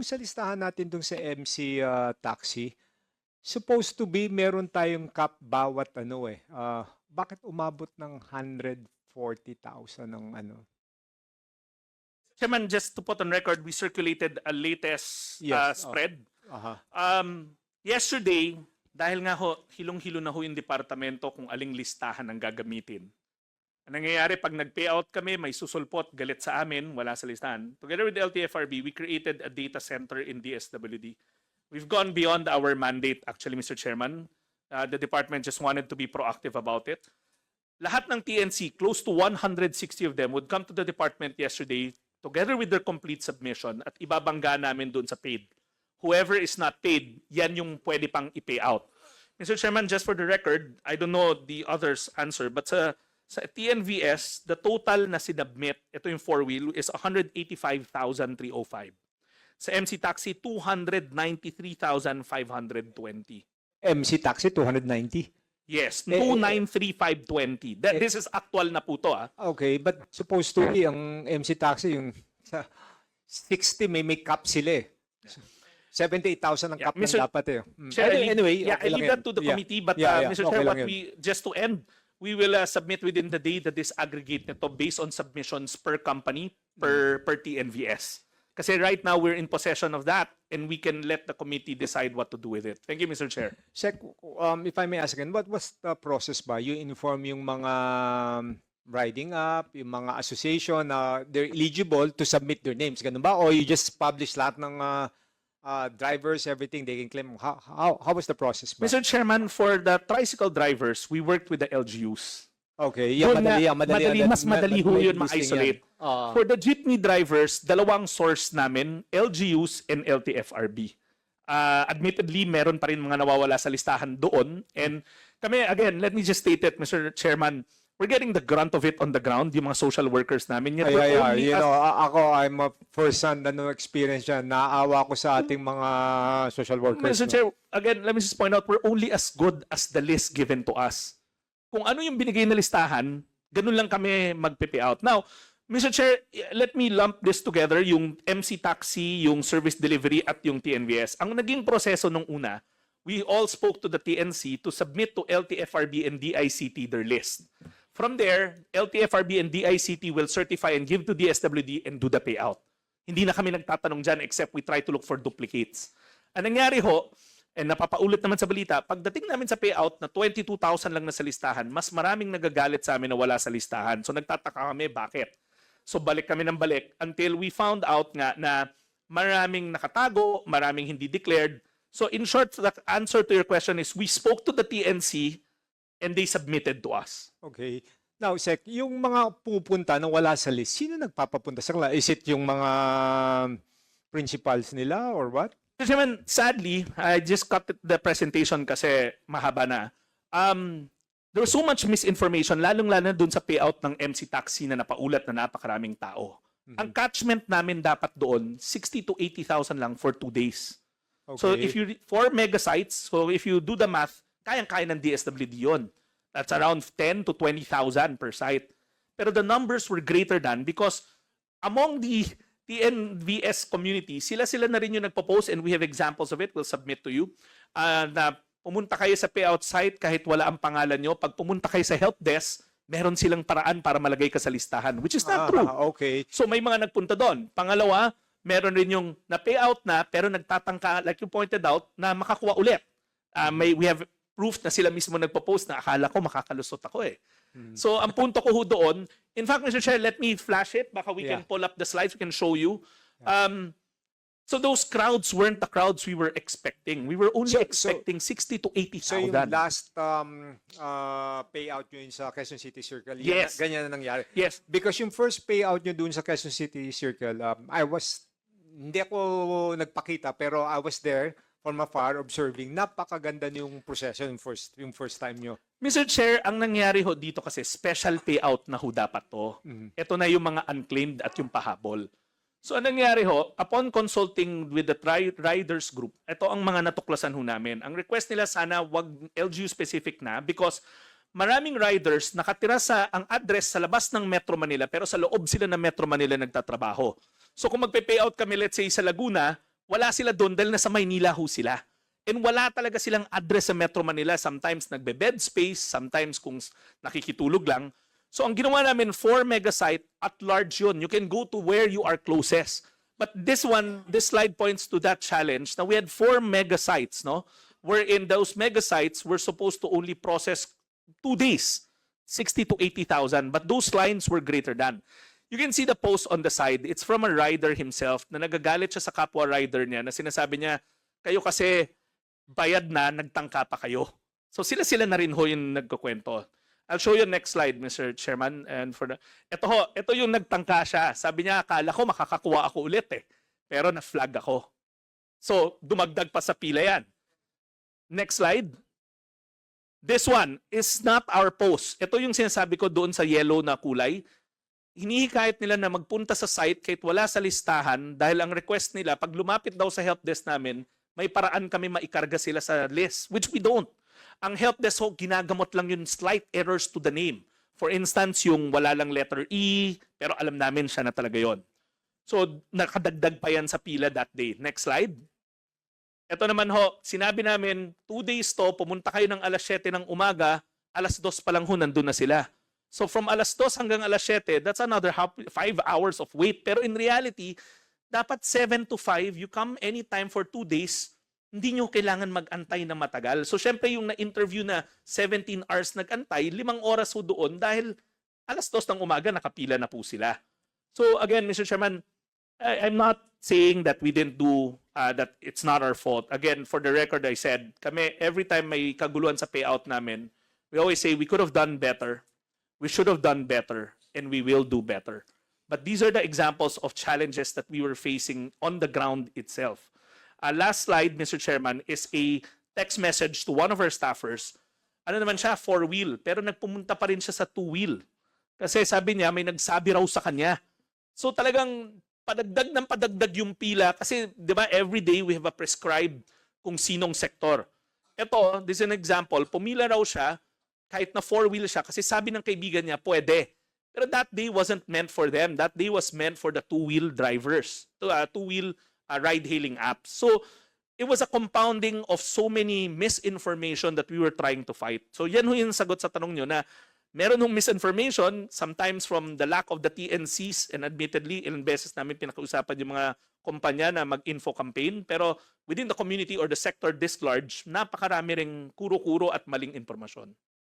doon sa listahan natin doon sa MC Taxi, supposed to be meron tayong cap bawat ano eh. Bakit umabot ng 140,000 ng ano? Chairman, just to put on record, we circulated a latest Yes, spread. Aha. Yesterday, dahil nga ho, hilong-hilo na ho yung departamento kung aling listahan ang gagamitin. Ang nangyayari, pag nag-payout kami, may susulpot, galit sa amin, wala sa listahan. Together with the LTFRB, we created a data center in DSWD. We've gone beyond our mandate, actually, Mr. Chairman. The department just wanted to be proactive about it. Lahat ng TNC, close to 160 of them, would come to the department yesterday together with their complete submission at ibabangga namin doon sa paid. Whoever is not paid, yan yung pwede pang i-pay out. Mr. Chairman, just for the record, I don't know the others' answer, but sa TNVS, the total na sinubmit, ito yung four-wheel, is 185,305. Sa MC Taxi, 293,520. MC Taxi 290. Yes, 293,520. This is actual na po to. Okay, but supposed to be ang MC Taxi yung sa 60 may cap sila eh. 78,000 ang cap lang dapat eh. Chair, Anyway, I leave that to the committee, but Mr. Chair, lang yun. just to end, we will submit within the day the disaggregate nito based on submissions per company, per TNVS. Kasi right now, we're in possession of that and we can let the committee decide what to do with it. Thank you, Mr. Chair. Sec, if I may ask again, what was the process ba? You inform yung mga riding up, yung mga association na they're eligible to submit their names, ganun ba? Or you just publish lahat ng drivers, everything they can claim? How was the process ba? Mr. Chairman, for the tricycle drivers, we worked with the LGUs. Okay, yeah, Mas madali ho yun ma-isolate. For the jeepney drivers, dalawang source namin, LGUs and LTFRB. Admittedly, meron pa rin mga nawawala sa listahan doon. And kami, again, let me just state it, Mr. Chairman, we're getting the grunt of it on the ground, yung mga social workers namin. Yet you know, ako, I'm a first-hand experience yan. Naawa ko sa ating mga social workers. Mr. Chair, again, let me just point out, we're only as good as the list given to us. Kung ano yung binigay na listahan, ganun lang kami mag-pay out. Now, Mr. Chair, let me lump this together, yung MC Taxi, yung service delivery, at yung TNVS. Ang naging proseso nung una, we all spoke to the TNC to submit to LTFRB and DICT their list. From there, LTFRB and DICT will certify and give to DSWD and do the payout. Hindi na kami nagtatanong dyan except we try to look for duplicates. Ang nangyari ho, and napapaulit naman sa balita, pagdating namin sa payout na 22,000 lang na sa listahan, mas maraming nagagalit sa amin na wala sa listahan. So nagtataka kami, bakit? So balik kami ng balik until we found out nga na maraming nakatago, maraming hindi declared. So in short, the answer to your question is we spoke to the TNC and they submitted to us. Okay. Now, Sec, yung mga pupunta na wala sa list, sino nagpapapunta sa kanila? Is it yung mga principals nila or what? Kasi man, sadly, I just cut the presentation kasi mahaba na. There was so much misinformation, lalong-lalo dun sa payout ng MC Taxi na napaulat na napakaraming tao. Ang catchment namin dapat doon, 60 to 80,000 lang for 2 days. Okay. So if you, 4 mega sites, so if you do the math, kayang-kaya ng DSWD yun. That's around 10 to 20,000 per site. Pero the numbers were greater than because among the TNVS community, sila na rin yung nagpo-post and we have examples of it, we'll submit to you, na pumunta kayo sa payout site kahit wala ang pangalan nyo. Pag pumunta kayo sa help desk, meron silang paraan para malagay ka sa listahan, which is not true. Okay. So may mga nagpunta doon. Pangalawa, meron rin yung na-payout na pero nagtatangka, like you pointed out, na makakuha ulit. We have proof na sila mismo nagpo-post na akala ko makakalusot ako eh. So ang punto ko ho doon, in fact, Mr. Chair, let me flash it. Baka we can pull up the slides, we can show you. So those crowds weren't the crowds we were expecting. We were only expecting 60 to 80,000. So yung last payout nyo yun sa Quezon City Circle, Yes. ganyan na nangyari. Yes. Because yung first payout nyo dun sa Quezon City Circle, hindi ako nagpakita, pero I was there from afar observing. Napakaganda yung proseso yung first time nyo. Mr. Chair, ang nangyari ho dito kasi special payout na ho dapat to. Ito na yung mga unclaimed at yung pahabol. So ang nangyari ho, upon consulting with the riders group, ito ang mga natuklasan ho namin. Ang request nila sana wag LGU specific na because maraming riders nakatira sa ang address sa labas ng Metro Manila pero sa loob sila ng Metro Manila nagtatrabaho. So kung magpe-payout kami let's say sa Laguna, wala sila doon dahil nasa Maynila ho sila. And wala talaga silang address sa Metro Manila. Sometimes nagbe-bed space, sometimes kung nakikitulog lang. So ang ginawa namin, 4 megasite at large yun. You can go to where you are closest. But this slide points to that challenge. Now we had 4 megasites, no? Wherein those megasites were supposed to only process 2 days, 60 to 80,000. But those lines were greater than. You can see the post on the side. It's from a rider himself na nagagalit siya sa kapwa rider niya na sinasabi niya, kayo kasi bayad na, nagtangka pa kayo. So sila na rin ho yung nagkukwento. I'll show you next slide, Mr. Chairman. And ito yung nagtangka siya. Sabi niya, akala ko makakakuha ako ulit eh. Pero na-flag ako. So, dumagdag pa sa pila yan. Next slide. This one is not our post. Ito yung sinasabi ko doon sa yellow na kulay. Hinihikayat nila na magpunta sa site kahit wala sa listahan dahil ang request nila, pag lumapit daw sa help desk namin, may paraan kami maikarga sila sa list, which we don't. Ang help desk ho, ginagamot lang yung slight errors to the name. For instance, yung wala lang letter E, pero alam namin siya na talaga yon. So, nakadagdag pa yan sa pila that day. Next slide. Ito naman ho, sinabi namin, 2 days to, pumunta kayo ng alas 7 ng umaga, alas 2 pa lang ho, nandun na sila. So, from alas 2 hanggang alas 7, that's another 5 hours of wait. Pero in reality, dapat 7 to 5, you come anytime for 2 days, hindi nyo kailangan mag-antay na matagal. So, syempre yung na-interview na 17 hours nag-antay, 5 oras ho doon dahil alas 2 ng umaga nakapila na po sila. So, again, Mr. Chairman, I'm not saying that we didn't do, that it's not our fault. Again, for the record, I said, kami, every time may kaguluhan sa payout namin, we always say we could have done better, we should have done better, and we will do better. But these are the examples of challenges that we were facing on the ground itself. Last slide, Mr. Chairman, is a text message to one of our staffers. Ano naman siya? 4-wheel. Pero nagpumunta pa rin siya sa 2-wheel. Kasi sabi niya, may nagsabi raw sa kanya. So talagang padagdag yung pila. Kasi, di ba, every day we have a prescribed kung sinong sektor. Ito, this is an example. Pumila raw siya, kahit na 4-wheel siya, kasi sabi ng kaibigan niya, pwede. Pero that day wasn't meant for them. That day was meant for the 2-wheel drivers. 2-wheel ride-hailing apps. So, it was a compounding of so many misinformation that we were trying to fight. So, yan ho yung sagot sa tanong nyo na meron hong misinformation, sometimes from the lack of the TNCs, and admittedly, ilang beses namin pinakausapan yung mga kumpanya na mag-info campaign, pero within the community or the sector this large, napakarami ring kuro-kuro at maling impormasyon.